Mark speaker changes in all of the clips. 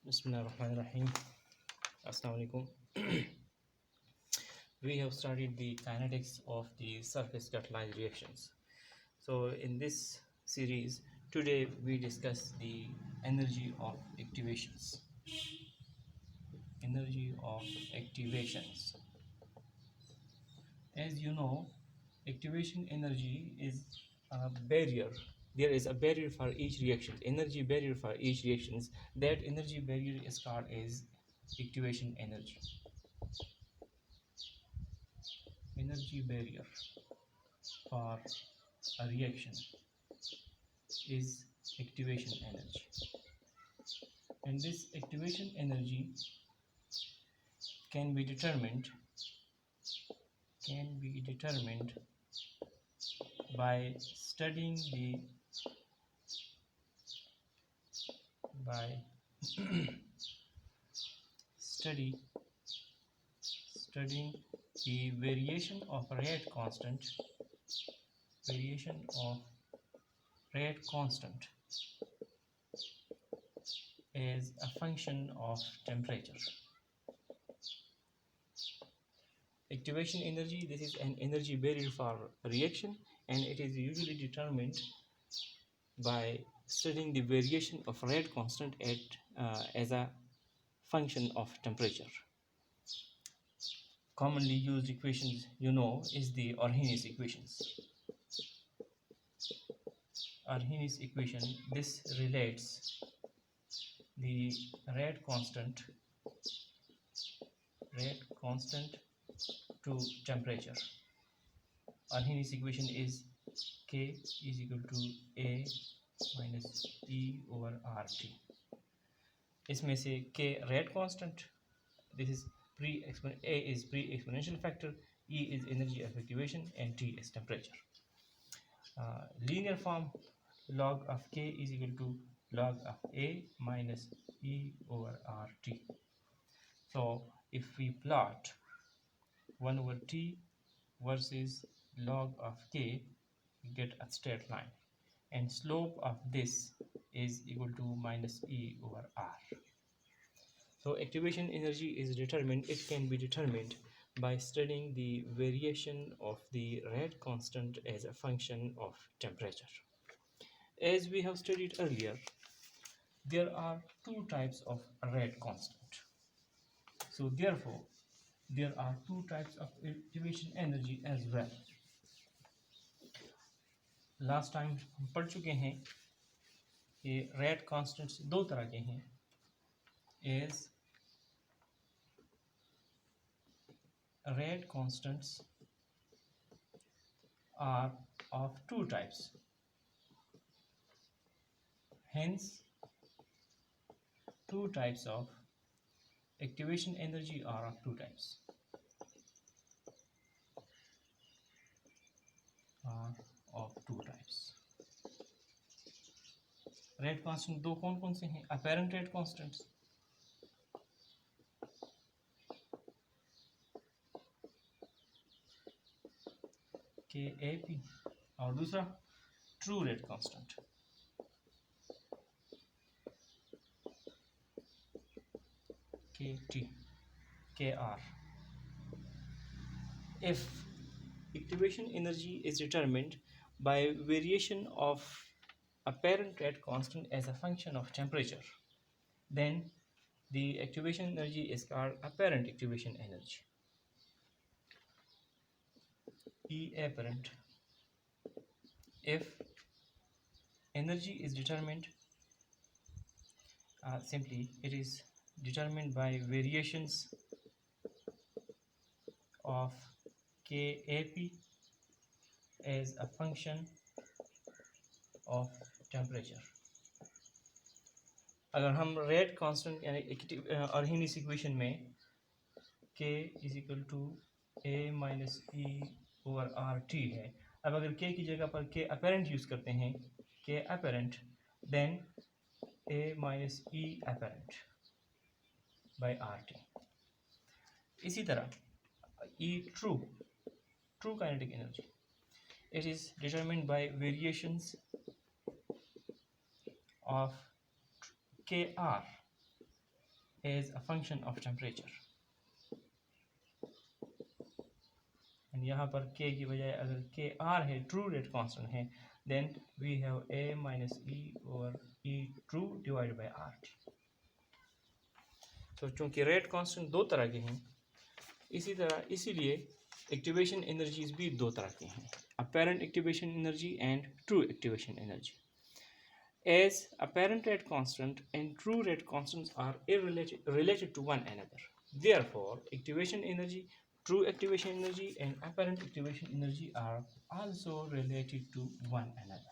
Speaker 1: Bismillahirrahmanirrahim. Assalamu alaikum. We have studied the kinetics of the surface catalyzed reactions. So in this series, today we discuss the energy of activations. Energy of activations. As you know, activation energy is a barrier. There is a barrier for each reaction, energy barrier for each reactions. That energy barrier is called as activation energy. Energy barrier for a reaction is activation energy, and this activation energy can be determined by studying the by study studying the variation of rate constant as a function of temperature. Activation energy, this is an energy barrier for reaction, and it is usually determined by studying the variation of rate constant as a function of temperature. Commonly used equations is the Arrhenius equations. Arrhenius equation, this relates the rate constant to temperature. Arrhenius equation is K is equal to A minus E over RT. इसमें से K rate constant, this is A is pre-exponential factor, E is energy of activation, and T is temperature. Linear form, log of K is equal to log of A minus E over RT. So if we plot 1 over T versus log of K, we get a straight line, and slope of this is equal to minus E over R. So activation energy is determined, it can be determined by studying the variation of the rate constant as a function of temperature. As we have studied earlier, there are two types of rate constant. So therefore, there are two types of activation energy as well. Last time हम पढ़ चुके हैं कि rate constants दो तरह के हैं. As rate constants are of two types. Hence, two types of activation energy are of two types. Rate constant दो कौन कौन से हैं? Apparent rate constants, KAP, और दूसरा true rate constant, KT, KR. If activation energy is determined by variation of apparent rate constant as a function of temperature, then the activation energy is called apparent activation energy. E apparent. If energy is determined, simply it is determined by variations of KAP as a function of temperature. अगर हम rate constant यानी Arrhenius equation में K is equal to A minus E over RT है, अब अगर K की जगह पर K अपेरेंट यूज़ करते हैं, K apparent, then A minus E apparent by RT. इसी तरह E true kinetic energy, it is determined by variations of Kr as a function of temperature. and यहाँ पर k की बजाय अगर k r है, ट्रू रेट कांस्टेंट है, then we have a minus e over e true divided by r. तो चूंकि rate constant दो तरह के हैं, इसीलिए एक्टिवेशन एनर्जीज भी दो तरह की हैं, apparent activation energy and true activation energy. As apparent rate constant and true rate constants are related to one another, therefore activation energy, true activation energy and apparent activation energy are also related to one another.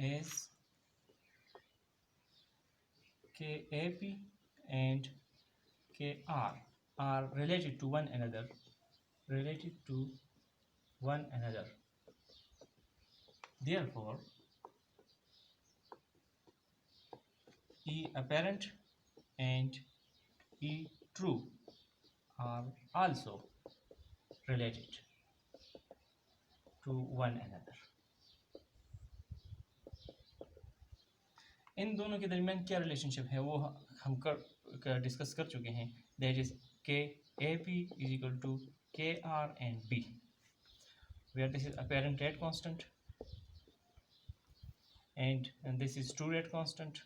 Speaker 1: As KAP and KR are related to one another, therefore E apparent and E true are also related to one another. इन दोनों के दरमियान क्या relationship है वो हम discuss कर चुके हैं. That is k A P is equal to के are and b, where this is apparent rate constant and this is true rate constant.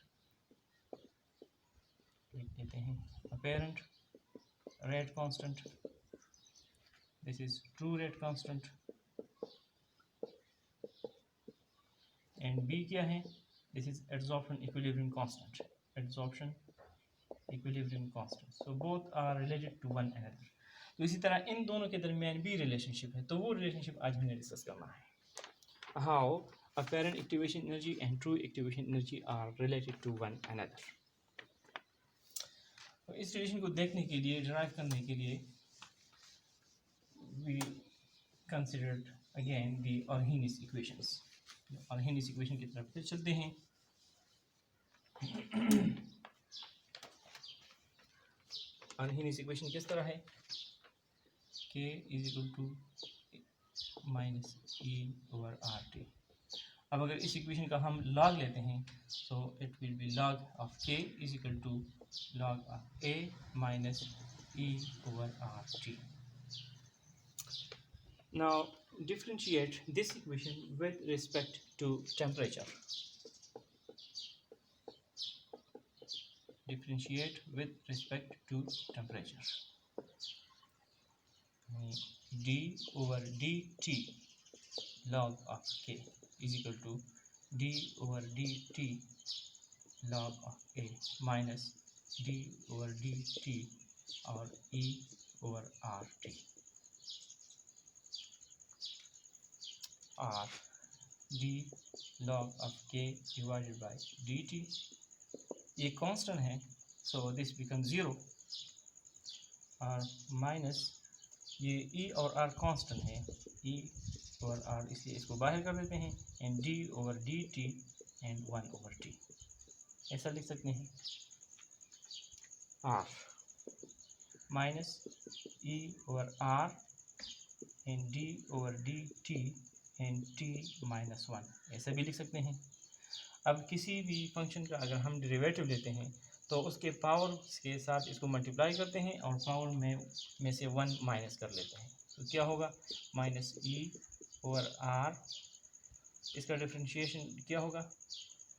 Speaker 1: लिख देते हैं apparent rate constant, this is true rate constant and b क्या है, this is adsorption equilibrium constant. So both are related to one another. तो इसी तरह इन दोनों के दरमियान भी रिलेशनशिप है, तो वो रिलेशनशिप आज हमने डिस्कस करना है. How apparent activation energy and true activation energy are related to one another. तो इस रिलेशन को देखने के लिए, डिराइव करने के लिए we considered again the Arrhenius equations. Arrhenius equation की तरफ फिर चलते हैं. Arrhenius equation किस तरह है, k is equal to minus e over rt. अब अगर इस इक्वेशन का हम log लेते हैं, so it will be log of k is equal to log of a minus e over rt. Now differentiate this equation with respect to temperature. Differentiate with respect to temperature. d over dt log of k is equal to d over dt log of a minus d over dt or e over rt. or d log of k divided by dt, ये constant है, so this become zero, और minus ये ई और are constant है, ई और are, इसलिए इसको बाहर कर देते हैं, and D over D T and one over T, ऐसा लिख सकते हैं. R minus E over R and D over D T and T minus one, ऐसा भी लिख सकते हैं. अब किसी भी फंक्शन का अगर हम डेरिवेटिव लेते हैं तो उसके पावर के साथ इसको मल्टीप्लाई करते हैं और पावर में से वन माइनस कर लेते हैं, तो क्या होगा, माइनस ई ओवर आर, इसका डिफरेंशिएशन क्या होगा,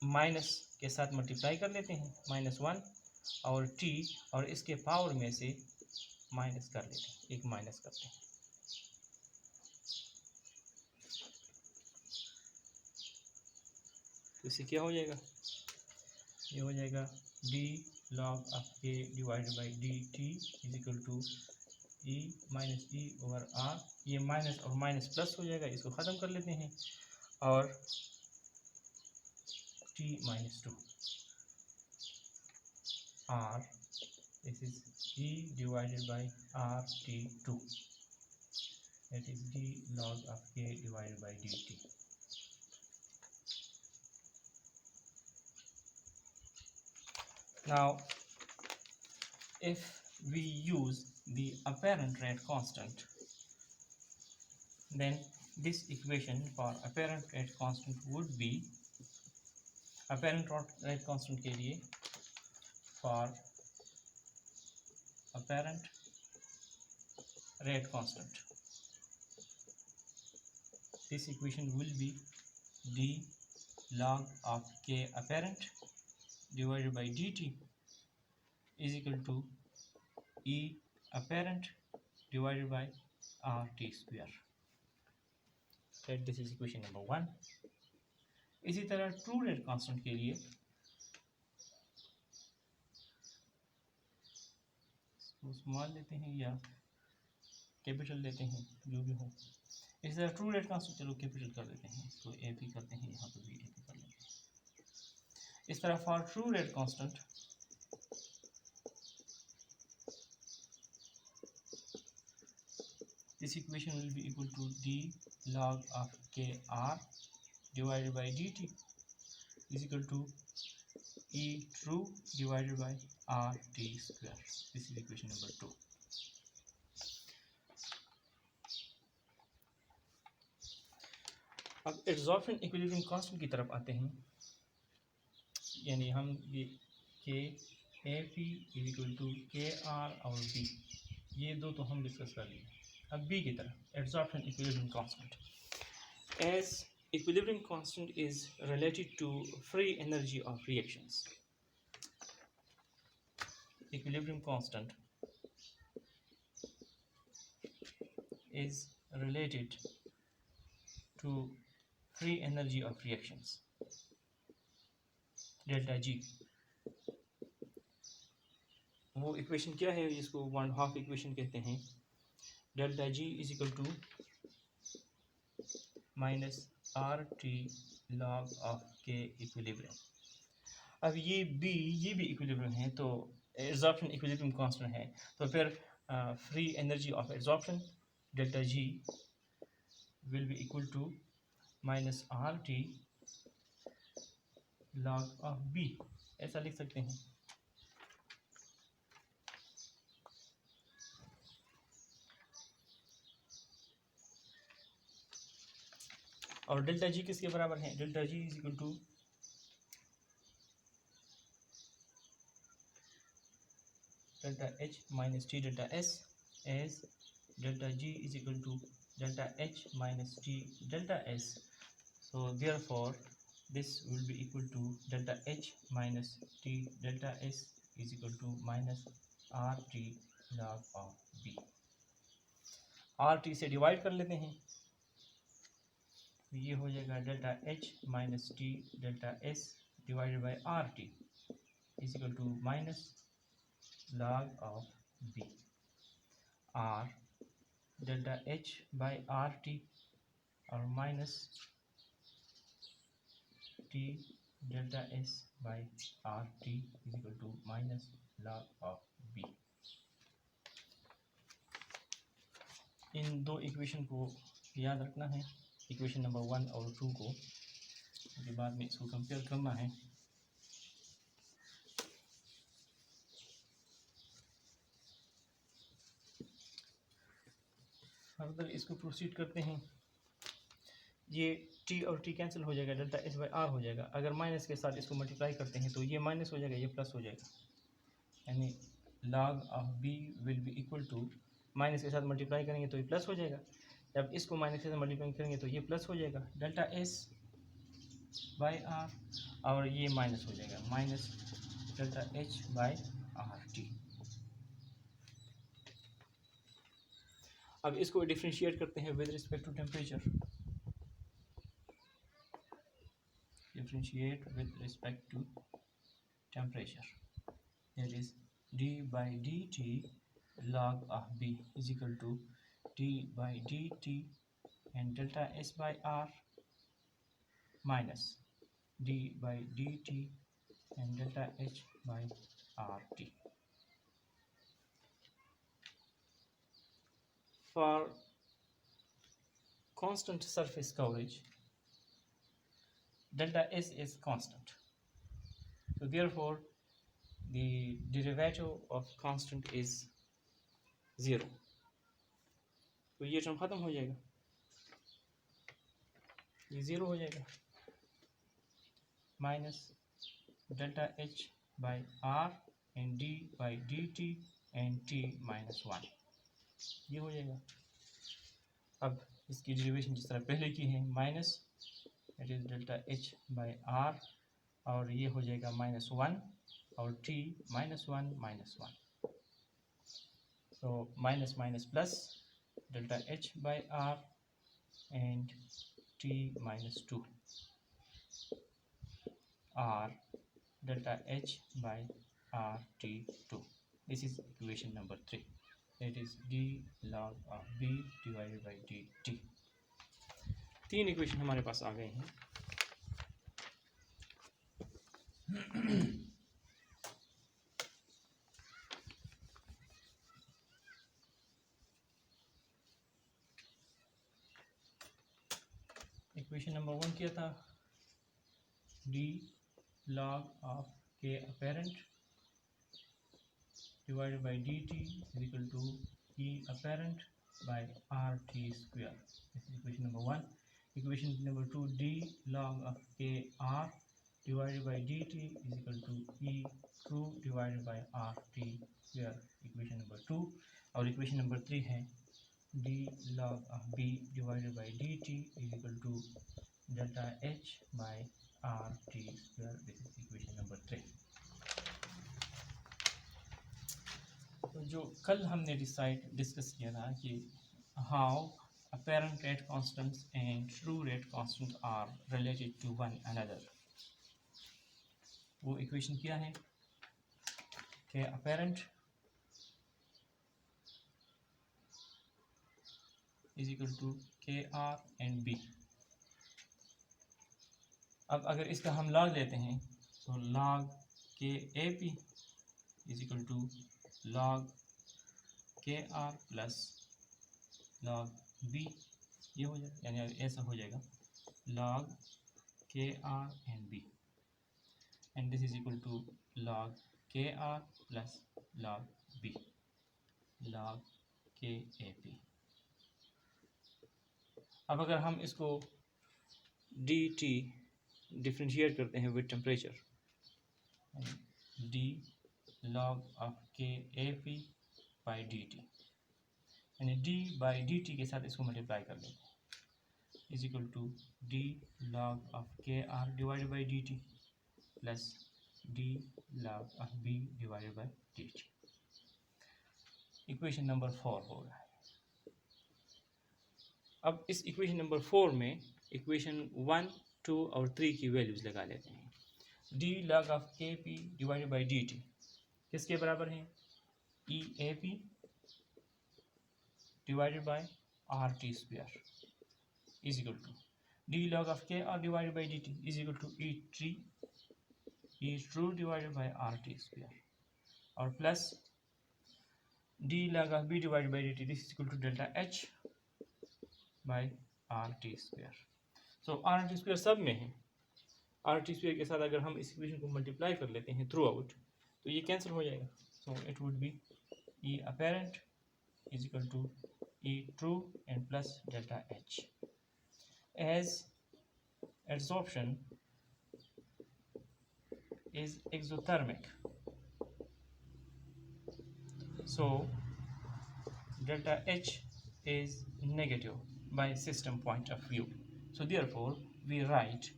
Speaker 1: माइनस के साथ मल्टीप्लाई कर लेते हैं, माइनस वन और टी, और इसके पावर में से माइनस कर लेते हैं, एक माइनस करते हैं. तो इससे क्या हो जाएगा, ये हो जाएगा d log of k divided by D T is equal to E minus E over R. ये माइनस और माइनस प्लस हो जाएगा, इसको ख़त्म कर लेते हैं, और t minus two R, this is e divided by are T two, that is d log of k divided by D T. Now if we use the apparent rate constant, then this equation for apparent rate constant would be apparent rate constant के लिए for apparent rate constant this equation will be d log of k apparent divided by dt is equal to E apparent divided by RT square. That this is equation number 1. इसी तरह true rate constant के लिए small लेते हैं या capital लेते हैं, जो भी हो। इसी तरह ट्रू रेट कांस्टेंट चलो कैपिटल कर देते हैं, इसको ए पी करते हैं, यहाँ पर भी ए पी कर लेते हैं। इस तरह for true rate constant this equation will be equal to d log of kr divided by dt is equal to e true divided by rt square. This is equation number 2. अब absorption equilibrium constant की तरफ आते हैं, यानी हम ये K A P is equal to के R और बी, ये दो तो हम डिस्कस कर लिए। अब बी की तरफ absorption equilibrium constant, as equilibrium constant is related to free energy of reactions. Equilibrium constant is related to free energy of reactions delta G। वो इक्वेशन क्या है, इसको 1/2 इक्वेशन कहते हैं। Delta G is equal to minus R T log of K equilibrium. अब ये भी equilibrium है, तो एब्जॉर्प्शन इक्विलिब्रियम कांस्टेंट है, तो फिर free energy of absorption delta G will be equal to minus R T log of B, ऐसा लिख सकते हैं। और डेल्टा जी किसके बराबर है, delta G is equal to delta H minus T delta S, as delta G is equal to delta H minus T delta S. So therefore this will be equal to delta h minus t delta s is equal to minus rt log of b। rt से divide कर लेते हैं, ये हो जाएगा delta h minus T delta s divided by are t is equal to minus log of b। r delta h by are t और minus t delta s by are t is equal to minus log of b। इन दो equation को याद रखना है, equation number 1 और 2 को, उसके बाद में इसको कंपेयर करना है। फर्दर इसको प्रोसीड करते हैं। ये t और t कैंसिल हो जाएगा, डेल्टा s बाई आर हो जाएगा। अगर माइनस के साथ इसको मल्टीप्लाई करते हैं तो ये माइनस हो जाएगा, ये प्लस हो जाएगा, यानी log of b will be equal to, minus के साथ मल्टीप्लाई करेंगे तो ये प्लस हो जाएगा, जब इसको माइनस के साथ मल्टीप्लाई करेंगे तो ये प्लस हो जाएगा डेल्टा s बाई आर, और ये माइनस हो जाएगा, minus delta h by are T. अब इसको डिफ्रेंशिएट करते हैं with respect to temperature. Differentiate with respect to temperature, that is d by dt log of b is equal to d by dt and delta s by r minus d by dt and delta h by rt. For constant surface coverage, delta s is constant, so therefore the derivative of constant is 0, तो ये term ख़त्म हो जाएगा, ये 0 हो जाएगा, minus delta H by R and d by D T and T minus 1, ये हो जाएगा। अब इसकी डेरिवेशन जिस तरह पहले की है, minus it is delta H by R, और ये हो जाएगा माइनस 1 और T minus 1 minus 1, so minus minus plus delta H by R and T minus 2 R delta H by are T 2. This is equation number 3. It is d log of B divided by D T. 3 equation हमारे पास आ गए हैं. Equation number 1 क्या था? D log of K apparent divided by D T is equal to E apparent by R T square. This is equation number 1. Equation number 2, d log of K R divided by dt is equal to e true divided by rt square. Equation number 2. और equation number 3 है d log of b divided by dt is equal to delta h by rt square. This is equation number 3. तो जो कल हमने discuss किया था कि how apparent rate constants and true rate constants are related to one another, वो equation क्या है कि अपेरेंट इज इक्वल टू के आर एंड बी. अब अगर इसका हम लॉग लेते हैं तो log K A P is equal to log K R plus log B, ये हो जाएगा, यानी ऐसा हो जाएगा log K are and B, and this is equal to log kr plus log b, log kap. अब अगर हम इसको dt डिफ्रेंशिएट करते हैं with temperature, d log of kap by dt, यानी d by dt के साथ इसको मल्टीप्लाई कर लेते हैं, is equal to d log of kr divided by dt plus d log of b divided by dt. Equation number 4 हो रहा है. अब इस इक्वेशन नंबर 4 में इक्वेशन 1, 2 और 3 की वैल्यूज लगा लेते हैं. d log of kp divided by dt किसके बराबर है? E A p divided by R T square is equal to d log of kr divided by dt is equal to E true divided by R T square, और plus d log of b divided by dt this is equal to delta H by R T square. So r T square सब में है. R T square के साथ अगर हम इस equation को मल्टीप्लाई कर लेते हैं थ्रू आउट तो ये कैंसिल हो जाएगा. So it would be E apparent is equal to E true and plus delta H. As adsorption is exothermic, so delta H is negative by system point of view. So therefore we write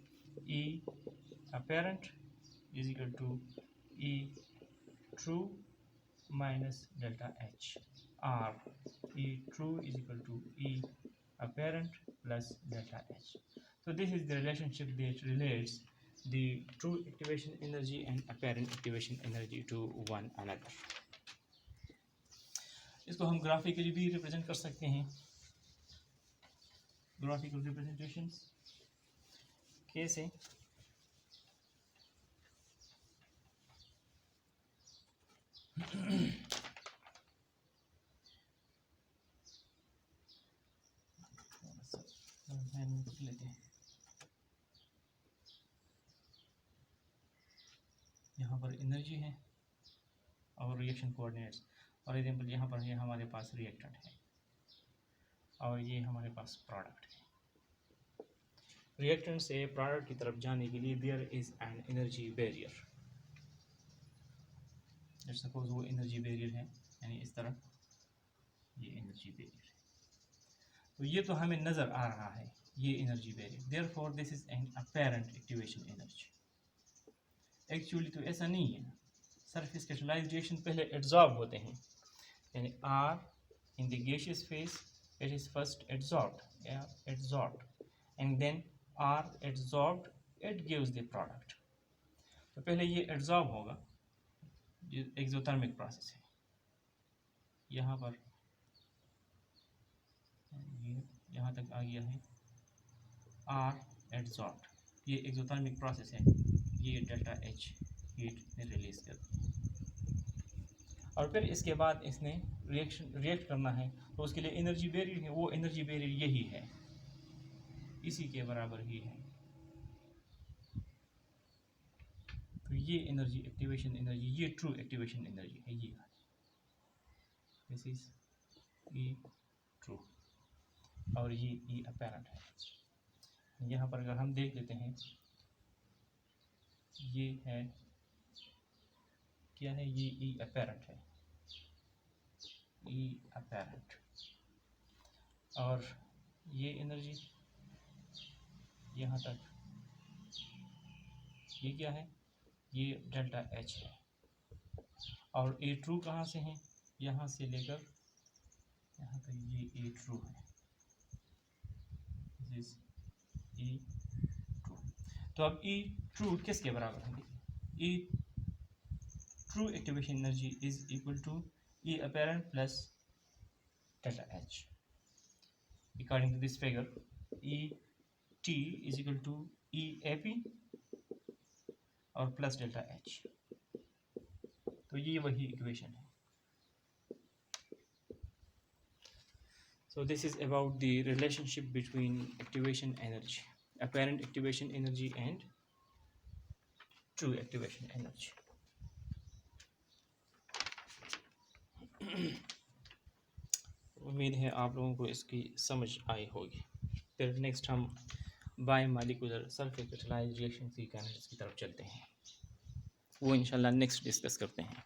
Speaker 1: E apparent is equal to E true minus delta H, or E true is equal to E apparent plus delta H. So this is the relationship that relates the true activation energy and apparent activation energy to one another. इसको हम graphically भी represent कर सकते हैं. Graphical representations कैसे? लेते हैं. यहाँ पर एनर्जी है और रिएक्शन कोऑर्डिनेट्स. फॉर एग्जाम्पल यहाँ पर ये हमारे पास रिएक्टेंट है और ये हमारे पास प्रोडक्ट है। रिएक्टेंट से प्रोडक्ट की तरफ जाने के लिए there is an energy barrier. Let's suppose वो एनर्जी बैरियर है, यानी इस तरफ ये एनर्जी बैरियर है, तो ये तो हमें नज़र आ रहा है ये energy barrier, therefore this is an apparent activation energy. Actually तो ऐसा नहीं है, सरफेस कैटालाइजेशन पहले एड्जॉर्ब होते हैं, यानी R in the gaseous phase it is first adsorbed and then R adsorbed, it gives the product. तो पहले ये एड्जॉर्ब होगा, ये एक्सोथर्मिक प्रोसेस है। यहाँ पर ये यहाँ तक आ गया है आर एड्जॉर्ब्ड, ये एक्सोथर्मिक प्रोसेस है, ये डेल्टा एच हीट ने रिलीज कर दी और फिर इसके बाद इसने रिएक्ट करना है, तो उसके लिए एनर्जी बैरियर है, वो एनर्जी बैरियर यही है, इसी के बराबर ही है। तो ये एनर्जी एक्टिवेशन एनर्जी, ये ट्रू एक्टिवेशन एनर्जी है, ये दिस इज ई ट्रू और ये ई अपैरेंट है। यहाँ पर अगर हम देख लेते हैं, ये है क्या है, ये ई अपैरेंट है, ई अपैरेंट, और ये एनर्जी यहाँ तक ये क्या है, ये डेल्टा एच है, और ए ट्रू कहाँ से है, यहाँ से लेकर यहाँ तक ये ए ट्रू है, दिस ई ट्रू। तो अब ई ट्रू किसके बराबर है, E true activation energy is equal to E apparent plus delta H. According to this figure E T is equal to E A P और plus delta H, तो ये वही equation है। So this is about the relationship between activation energy, apparent activation energy and true activation energy. उम्मीद है आप लोगों को इसकी समझ आई होगी। फिर नेक्स्ट हम बायोमॉलिक्यूलर सल्फेट कैटालाइज्ड रिएक्शन की तरफ चलते हैं, वो इंशाल्लाह नेक्स्ट डिस्कस करते हैं।